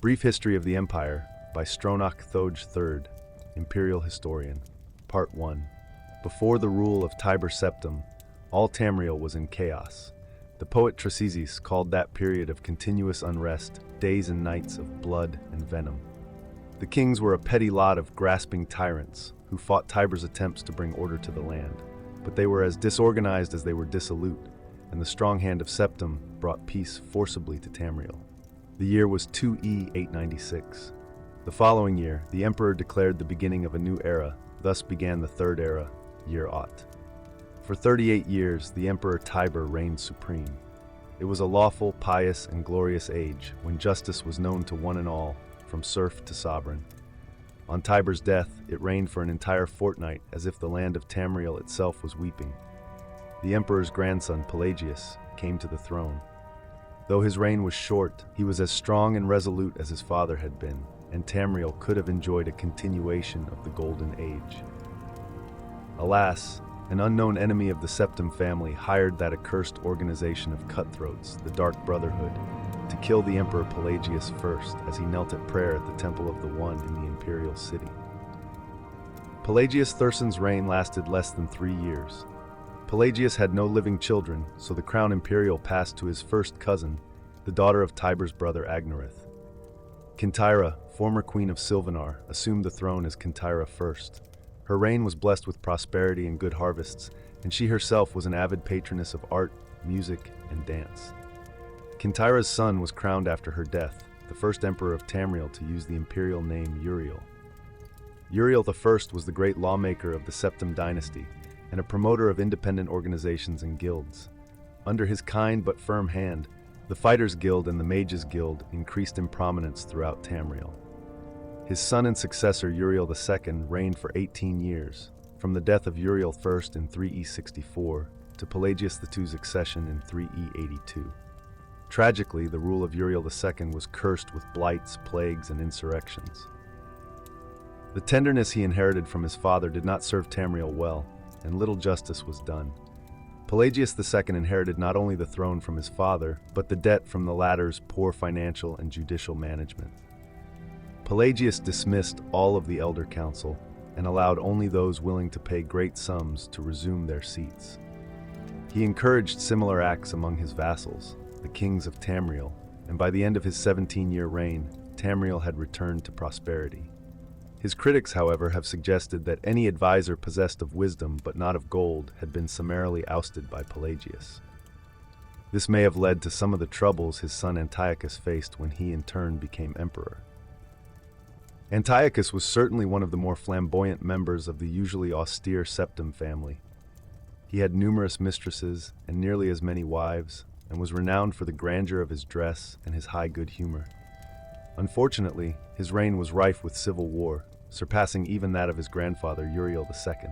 Brief History of the Empire by Stronach III, Imperial Historian. Part 1. Before the rule of Tiber Septim, all Tamriel was in chaos. The poet Trasisis called that period of continuous unrest days and nights of blood and venom. The kings were a petty lot of grasping tyrants who fought Tiber's attempts to bring order to the land, but they were as disorganized as they were dissolute, and the strong hand of Septim brought peace forcibly to Tamriel. The year was 2E 896. The following year, the emperor declared the beginning of a new era. Thus began the Third Era, year Aught. For 38 years, the Emperor Tiber reigned supreme. It was a lawful, pious, and glorious age when justice was known to one and all, from serf to sovereign. On Tiber's death, it reigned for an entire fortnight as if the land of Tamriel itself was weeping. The emperor's grandson, Pelagius, came to the throne. Though his reign was short, he was as strong and resolute as his father had been, and Tamriel could have enjoyed a continuation of the Golden Age. Alas, an unknown enemy of the Septim family hired that accursed organization of cutthroats, the Dark Brotherhood, to kill the Emperor Pelagius first as he knelt at prayer at the Temple of the One in the Imperial city. Pelagius Thurson's reign lasted less than 3 years. Pelagius had no living children, so the crown imperial passed to his first cousin, the daughter of Tiber's brother Agnerith. Kintyra, former queen of Silvanar, assumed the throne as Kintyra I. Her reign was blessed with prosperity and good harvests, and she herself was an avid patroness of art, music, and dance. Kintyra's son was crowned after her death, the first emperor of Tamriel to use the imperial name Uriel. Uriel I was the great lawmaker of the Septim dynasty, and a promoter of independent organizations and guilds. Under his kind but firm hand, the Fighters' Guild and the Mages' Guild increased in prominence throughout Tamriel. His son and successor Uriel II reigned for 18 years, from the death of Uriel I in 3E64 to Pelagius II's accession in 3E82. Tragically, the rule of Uriel II was cursed with blights, plagues, and insurrections. The tenderness he inherited from his father did not serve Tamriel well, and little justice was done. Pelagius II inherited not only the throne from his father, but the debt from the latter's poor financial and judicial management. Pelagius dismissed all of the elder council and allowed only those willing to pay great sums to resume their seats. He encouraged similar acts among his vassals, the kings of Tamriel, and by the end of his 17-year reign, Tamriel had returned to prosperity. His critics, however, have suggested that any advisor possessed of wisdom but not of gold had been summarily ousted by Pelagius. This may have led to some of the troubles his son Antiochus faced when he in turn became emperor. Antiochus was certainly one of the more flamboyant members of the usually austere Septim family. He had numerous mistresses and nearly as many wives, and was renowned for the grandeur of his dress and his high good humor. Unfortunately, his reign was rife with civil war, surpassing even that of his grandfather Uriel II.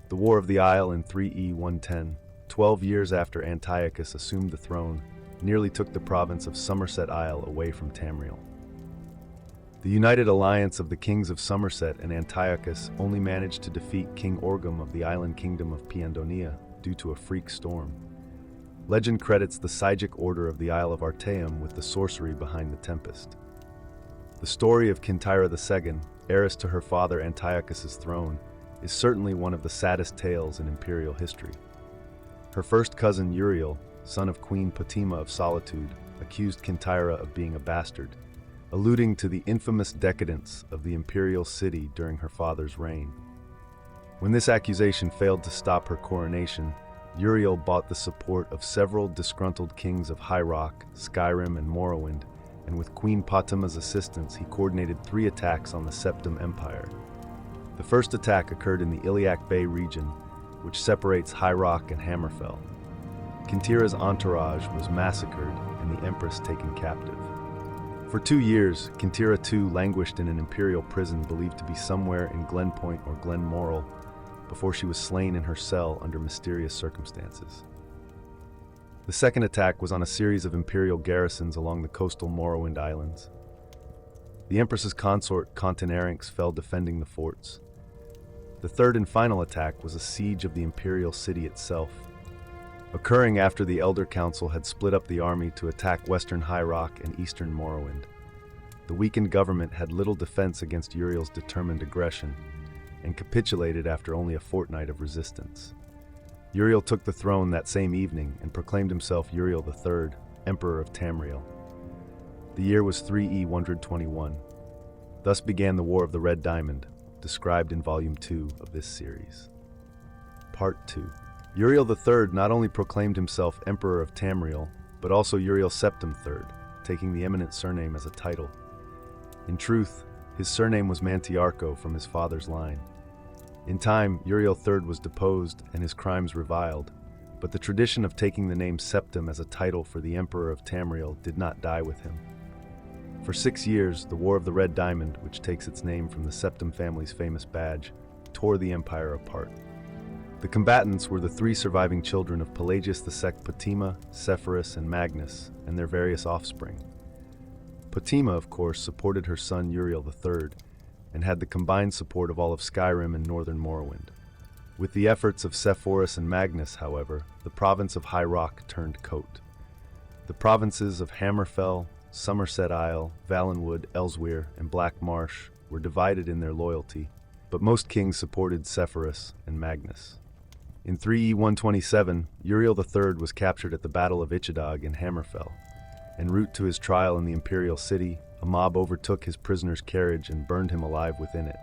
The War of the Isle in 3E 110, 12 years after Antiochus assumed the throne, nearly took the province of Somerset Isle away from Tamriel. The united alliance of the kings of Somerset and Antiochus only managed to defeat King Orgum of the island kingdom of Piandonia due to a freak storm. Legend credits the Sigic order of the Isle of Artaeum with the sorcery behind the tempest. The story of Kintyra II, heiress to her father Antiochus's throne, is certainly one of the saddest tales in imperial history. Her first cousin Uriel, son of Queen Potima of Solitude, accused Kintyra of being a bastard, alluding to the infamous decadence of the imperial city during her father's reign. When this accusation failed to stop her coronation, Uriel bought the support of several disgruntled kings of High Rock, Skyrim, and Morrowind, and with Queen Potima's assistance, he coordinated 3 attacks on the Septim Empire. The first attack occurred in the Iliac Bay region, which separates High Rock and Hammerfell. Kintyra's entourage was massacred and the empress taken captive. For 2 years, Kintyra II languished in an imperial prison believed to be somewhere in Glenpoint or Glenmoral, before she was slain in her cell under mysterious circumstances. The second attack was on a series of imperial garrisons along the coastal Morrowind Islands. The Empress's consort, Continerinx, fell defending the forts. The third and final attack was a siege of the imperial city itself. occurring after the Elder Council had split up the army to attack western High Rock and eastern Morrowind. the weakened government had little defense against Uriel's determined aggression, and capitulated after only a fortnight of resistance. Uriel took the throne that same evening and proclaimed himself Uriel III, Emperor of Tamriel. The year was 3E 121. Thus began the War of the Red Diamond, described in Volume 2 of this series. Part 2. Uriel III not only proclaimed himself Emperor of Tamriel, but also Uriel Septim III, taking the eminent surname as a title. In truth, his surname was Mantiarco from his father's line. In time, Uriel III was deposed and his crimes reviled, but the tradition of taking the name Septim as a title for the Emperor of Tamriel did not die with him. For 6 years, the War of the Red Diamond, which takes its name from the Septim family's famous badge, tore the empire apart. The combatants were the 3 surviving children of Pelagius II, Potima, Sepphoris, and Magnus, and their various offspring. Potima, of course, supported her son Uriel III, and had the combined support of all of Skyrim and northern Morrowind. With the efforts of Sepphoris and Magnus, however, the province of High Rock turned coat. The provinces of Hammerfell, Somerset Isle, Valenwood, Elsweir, and Black Marsh were divided in their loyalty, but most kings supported Sepphoris and Magnus. In 3E 127, Uriel III was captured at the Battle of Ichadog in Hammerfell. En route to his trial in the Imperial city, a mob overtook his prisoner's carriage and burned him alive within it.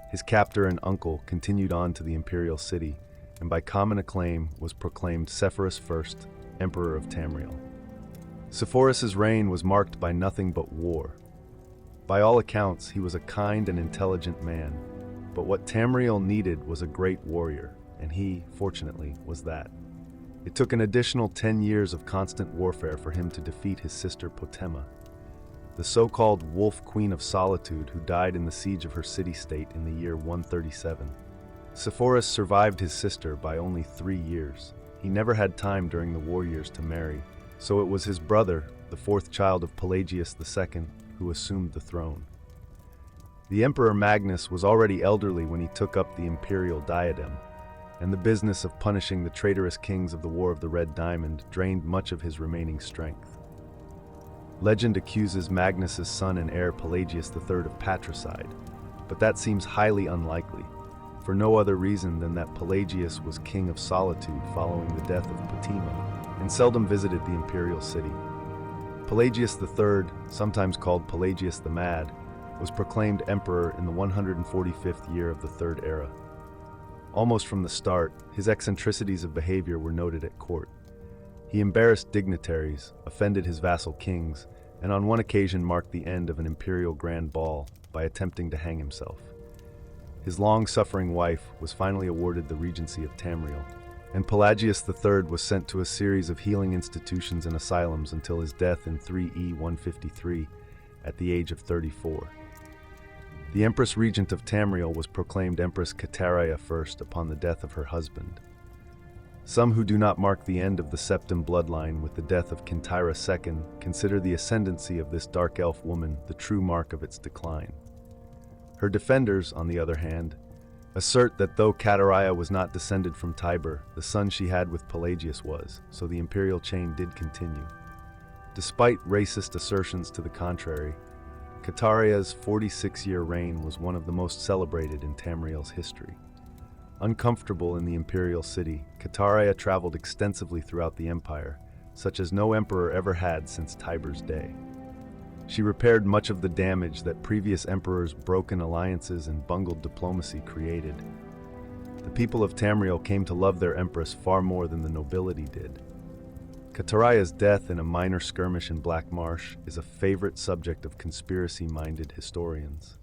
His captor and uncle continued on to the Imperial city, and by common acclaim was proclaimed Sepphoris I, Emperor of Tamriel. Sepphoris's reign was marked by nothing but war. By all accounts, he was a kind and intelligent man, but what Tamriel needed was a great warrior, and he, fortunately, was that. It took an additional 10 years of constant warfare for him to defeat his sister Potema, the so-called Wolf Queen of Solitude who died in the siege of her city-state in the year 137. Sepphoris survived his sister by only 3 years. He never had time during the war years to marry, so it was his brother, the 4th child of Pelagius II, who assumed the throne. The Emperor Magnus was already elderly when he took up the imperial diadem, and the business of punishing the traitorous kings of the War of the Red Diamond drained much of his remaining strength. Legend accuses Magnus's son and heir Pelagius III of patricide, but that seems highly unlikely, for no other reason than that Pelagius was king of solitude following the death of Potima, and seldom visited the imperial city. Pelagius III, sometimes called Pelagius the Mad, was proclaimed emperor in the 145th year of the Third Era. Almost from the start, his eccentricities of behavior were noted at court. He embarrassed dignitaries, offended his vassal kings, and on one occasion marked the end of an imperial grand ball by attempting to hang himself. His long-suffering wife was finally awarded the regency of Tamriel, and Pelagius III was sent to a series of healing institutions and asylums until his death in 3E 153 at the age of 34. The Empress Regent of Tamriel was proclaimed Empress Kataria I upon the death of her husband. Some who do not mark the end of the Septim bloodline with the death of Kintira II consider the ascendancy of this dark elf woman the true mark of its decline. Her defenders, on the other hand, assert that though Kataria was not descended from Tiber, the son she had with Pelagius was, so the imperial chain did continue. Despite racist assertions to the contrary, Kataria's 46-year reign was one of the most celebrated in Tamriel's history. Uncomfortable in the imperial city, Kataria traveled extensively throughout the empire, such as no emperor ever had since Tiber's day. She repaired much of the damage that previous emperors' broken alliances and bungled diplomacy created. The people of Tamriel came to love their empress far more than the nobility did. Kataria's death in a minor skirmish in Black Marsh is a favorite subject of conspiracy-minded historians.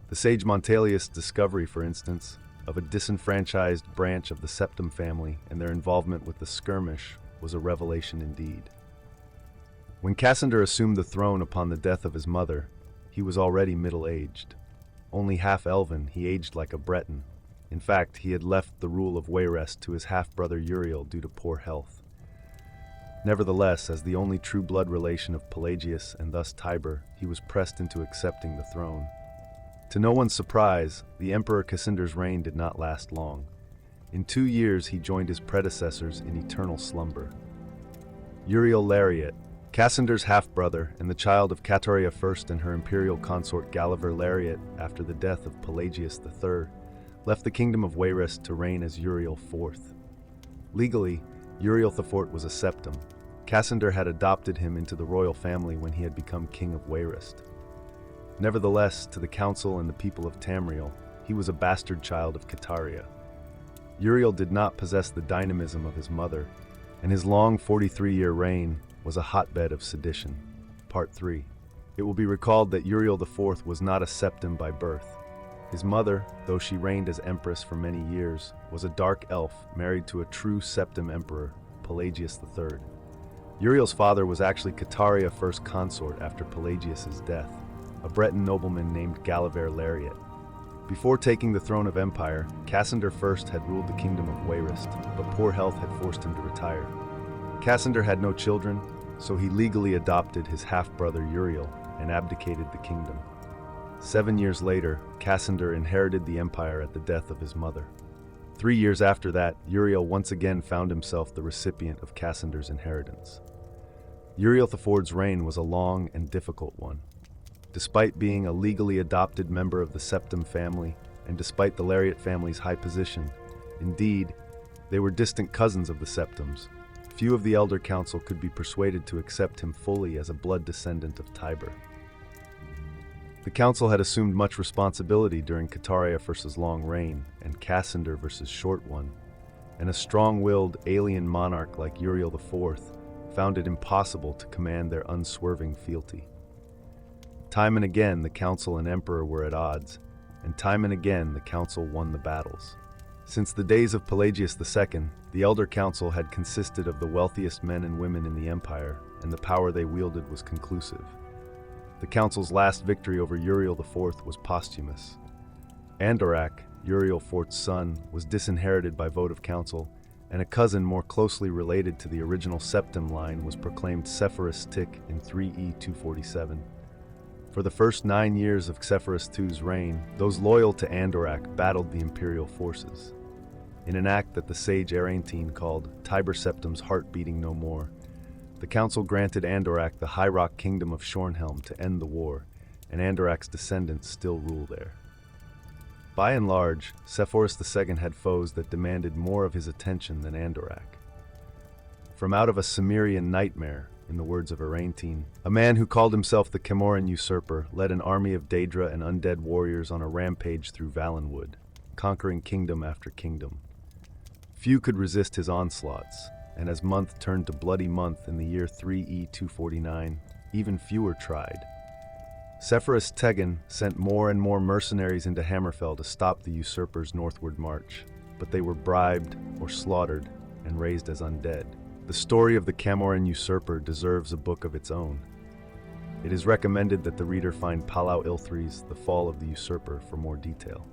The sage Montelius' discovery, for instance, of a disenfranchised branch of the Septim family and their involvement with the skirmish was a revelation indeed. When Cassander assumed the throne upon the death of his mother, he was already middle-aged. Only half-elven, he aged like a Breton. In fact, he had left the rule of Wayrest to his half-brother Uriel due to poor health. Nevertheless, as the only true blood relation of Pelagius and thus Tiber, he was pressed into accepting the throne. To no one's surprise, the Emperor Cassander's reign did not last long. In 2 years, he joined his predecessors in eternal slumber. Uriel Lariat, Cassander's half-brother and the child of Cataria I and her imperial consort Galaver Lariat after the death of Pelagius III, left the kingdom of Wayrest to reign as Uriel IV. Legally, Uriel IV was a septim. Cassander had adopted him into the royal family when he had become king of Wayrest. Nevertheless, to the council and the people of Tamriel, he was a bastard child of Cataria. Uriel did not possess the dynamism of his mother, and his long 43-year reign was a hotbed of sedition. Part 3. It will be recalled that Uriel IV was not a septim by birth. His mother, though she reigned as empress for many years, was a dark elf married to a true septim emperor, Pelagius III. Uriel's father was actually Cataria I's consort after Pelagius's death, a Breton nobleman named Galaver Lariat. Before taking the throne of empire, Cassander I had ruled the kingdom of Wayrest, but poor health had forced him to retire. Cassander had no children, so he legally adopted his half-brother Uriel and abdicated the kingdom. 7 years later, Cassander inherited the empire at the death of his mother. 3 years after that, Uriel once again found himself the recipient of Cassander's inheritance. Uriel IV's reign was a long and difficult one. Despite being a legally adopted member of the Septim family, and despite the Lariat family's high position, indeed, they were distant cousins of the Septims. Few of the Elder Council could be persuaded to accept him fully as a blood descendant of Tiber. The council had assumed much responsibility during Cataria I's long reign and Cassander V's short one, and a strong-willed alien monarch like Uriel IV found it impossible to command their unswerving fealty. Time and again the council and emperor were at odds, and time and again the council won the battles. Since the days of Pelagius II, the Elder Council had consisted of the wealthiest men and women in the empire, and the power they wielded was conclusive. The council's last victory over Uriel IV was posthumous. Andorak, Uriel IV's son, was disinherited by vote of council, and a cousin more closely related to the original septim line was proclaimed Sepphoris Tic in 3E 247. For the first 9 years of Sepphoris II's reign, those loyal to Andorak battled the imperial forces. In an act that the sage Arantine called Tiber Septim's Heart Beating No More, the council granted Andorak the High Rock Kingdom of Shornhelm to end the war, and Andorak's descendants still rule there. By and large, Sepphoris II had foes that demanded more of his attention than Andorak. From out of a Cimmerian nightmare, in the words of Arantine, a man who called himself the Camoran usurper led an army of Daedra and undead warriors on a rampage through Valenwood, conquering kingdom after kingdom. Few could resist his onslaughts, and as month turned to bloody month in the year 3E 249, even fewer tried. Sepphoris Tegan sent more and more mercenaries into Hammerfell to stop the usurper's northward march, but they were bribed or slaughtered and raised as undead. The story of the Camoran usurper deserves a book of its own. It is recommended that the reader find Palau Ilthri's The Fall of the Usurper for more detail.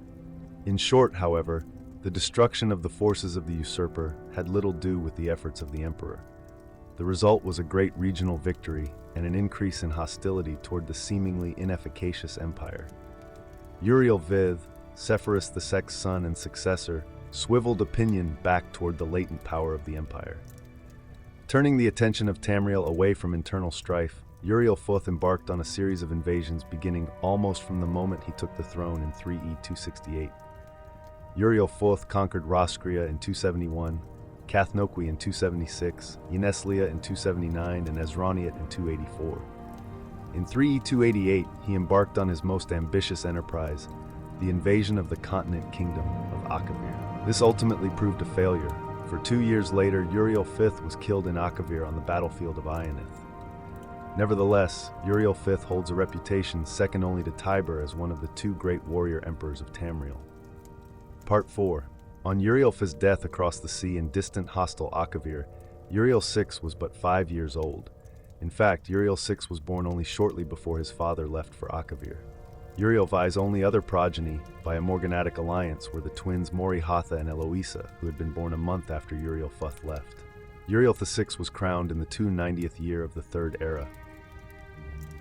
In short, however, the destruction of the forces of the usurper had little to do with the efforts of the emperor. The result was a great regional victory and an increase in hostility toward the seemingly inefficacious empire. Uriel Vith, Sepphoris II's son and successor, swiveled opinion back toward the latent power of the empire. Turning the attention of Tamriel away from internal strife, Uriel IV embarked on a series of invasions beginning almost from the moment he took the throne in 3E 268. Uriel IV conquered Roskria in 271, Cathnoqui in 276, Yeneslia in 279, and Esroniat in 284. In 3E 288, he embarked on his most ambitious enterprise, the invasion of the continent kingdom of Akavir. This ultimately proved a failure, for 2 years later Uriel V was killed in Akavir on the battlefield of Ionith. Nevertheless, Uriel V holds a reputation second only to Tiber as one of the 2 great warrior emperors of Tamriel. Part 4. On Uriel V's death across the sea in distant hostile Akavir, Uriel VI was but 5 years old. In fact, Uriel VI was born only shortly before his father left for Akavir. Uriel V's only other progeny, by a morganatic alliance, were the twins Morihatha and Eloisa, who had been born a month after Uriel V left. Uriel VI was crowned in the 290th year of the Third Era.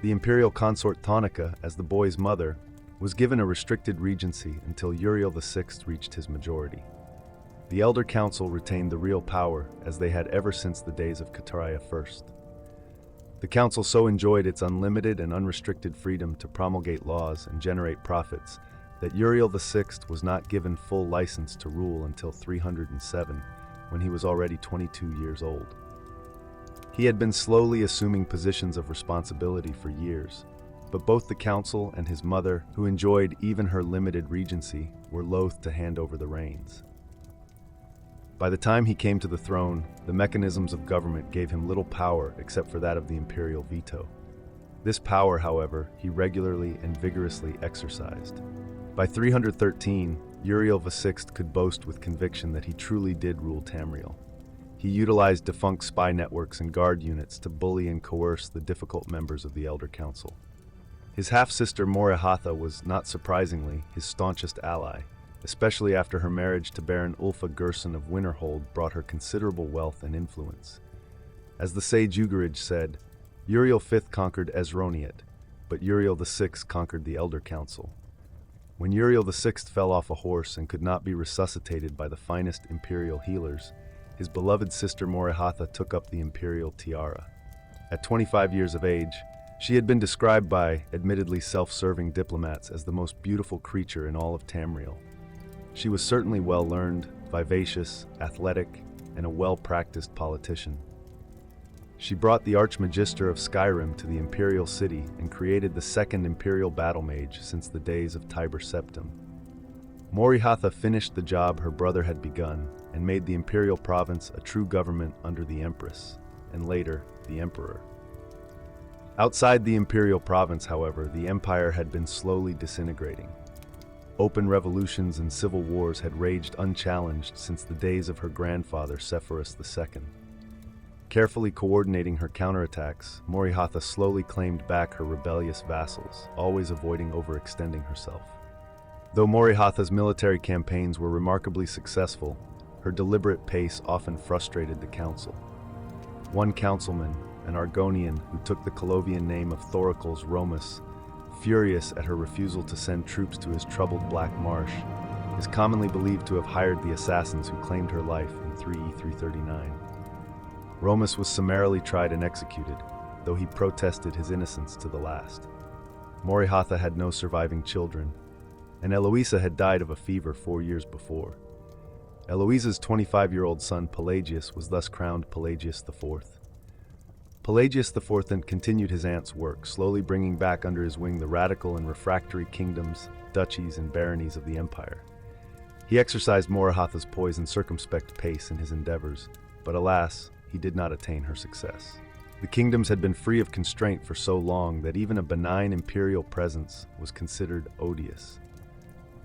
The imperial consort Thonica, as the boy's mother, was given a restricted regency until Uriel VI reached his majority. The Elder Council retained the real power, as they had ever since the days of Cataria I. The council so enjoyed its unlimited and unrestricted freedom to promulgate laws and generate profits that Uriel VI was not given full license to rule until 307, when he was already 22 years old. He had been slowly assuming positions of responsibility for years, but both the council and his mother, who enjoyed even her limited regency, were loath to hand over the reins. By the time he came to the throne, the mechanisms of government gave him little power except for that of the imperial veto. This power, however, he regularly and vigorously exercised. By 313, Uriel VI could boast with conviction that he truly did rule Tamriel. He utilized defunct spy networks and guard units to bully and coerce the difficult members of the Elder Council. His half-sister Morihatha was, not surprisingly, his staunchest ally, especially after her marriage to Baron Ulfa Gerson of Winterhold brought her considerable wealth and influence. As the sage Ugarij said, Uriel V conquered Esroniet, but Uriel VI conquered the Elder Council. When Uriel VI fell off a horse and could not be resuscitated by the finest imperial healers, his beloved sister Morihatha took up the imperial tiara. At 25 years of age, she had been described by admittedly self-serving diplomats as the most beautiful creature in all of Tamriel. She was certainly well-learned, vivacious, athletic, and a well-practiced politician. She brought the Archmagister of Skyrim to the imperial city and created the second imperial battle mage since the days of Tiber Septim. Morihatha finished the job her brother had begun and made the imperial province a true government under the Empress, and later, the Emperor. Outside the imperial province, however, the empire had been slowly disintegrating. Open revolutions and civil wars had raged unchallenged since the days of her grandfather Sepphoris II. Carefully coordinating her counterattacks, Morihatha slowly claimed back her rebellious vassals, always avoiding overextending herself. Though Morihatha's military campaigns were remarkably successful, her deliberate pace often frustrated the council. One councilman, an Argonian who took the Colovian name of Thoracles Romus, furious at her refusal to send troops to his troubled Black Marsh, is commonly believed to have hired the assassins who claimed her life in 3E339. Romus was summarily tried and executed, though he protested his innocence to the last. Morihatha had no surviving children, and Eloisa had died of a fever 4 years before. Eloisa's 25-year-old son Pelagius was thus crowned Pelagius IV. Pelagius IV then continued his aunt's work, slowly bringing back under his wing the radical and refractory kingdoms, duchies, and baronies of the empire. He exercised Morihatha's poise and circumspect pace in his endeavors, but alas, he did not attain her success. The kingdoms had been free of constraint for so long that even a benign imperial presence was considered odious.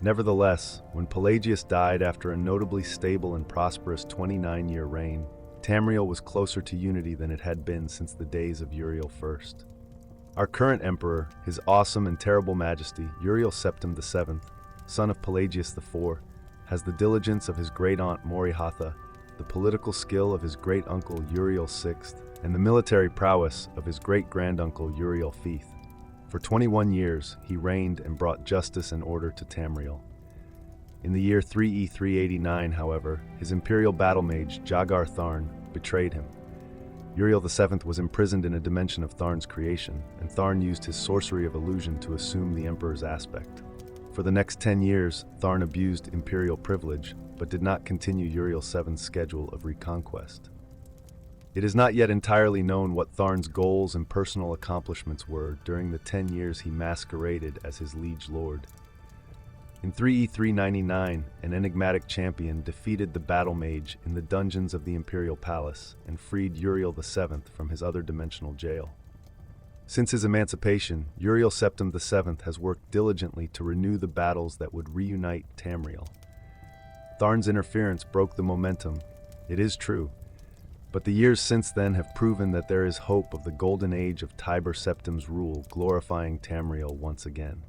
Nevertheless, when Pelagius died after a notably stable and prosperous 29-year reign, Tamriel was closer to unity than it had been since the days of Uriel I. Our current emperor, His Awesome and Terrible Majesty, Uriel Septim VII, son of Pelagius IV, has the diligence of his great-aunt Morihatha, the political skill of his great-uncle Uriel VI, and the military prowess of his great-granduncle Uriel V. For 21 years, he reigned and brought justice and order to Tamriel. In the year 3E389, however, his imperial battle mage, Jagar Tharn, betrayed him. Uriel VII was imprisoned in a dimension of Tharn's creation, and Tharn used his sorcery of illusion to assume the emperor's aspect. For the next 10 years, Tharn abused imperial privilege, but did not continue Uriel VII's schedule of reconquest. It is not yet entirely known what Tharn's goals and personal accomplishments were during the 10 years he masqueraded as his liege lord. In 3E399, an enigmatic champion defeated the battle mage in the dungeons of the Imperial Palace and freed Uriel VII from his other dimensional jail. Since his emancipation, Uriel Septim VII has worked diligently to renew the battles that would reunite Tamriel. Tharn's interference broke the momentum, it is true, but the years since then have proven that there is hope of the golden age of Tiber Septim's rule glorifying Tamriel once again.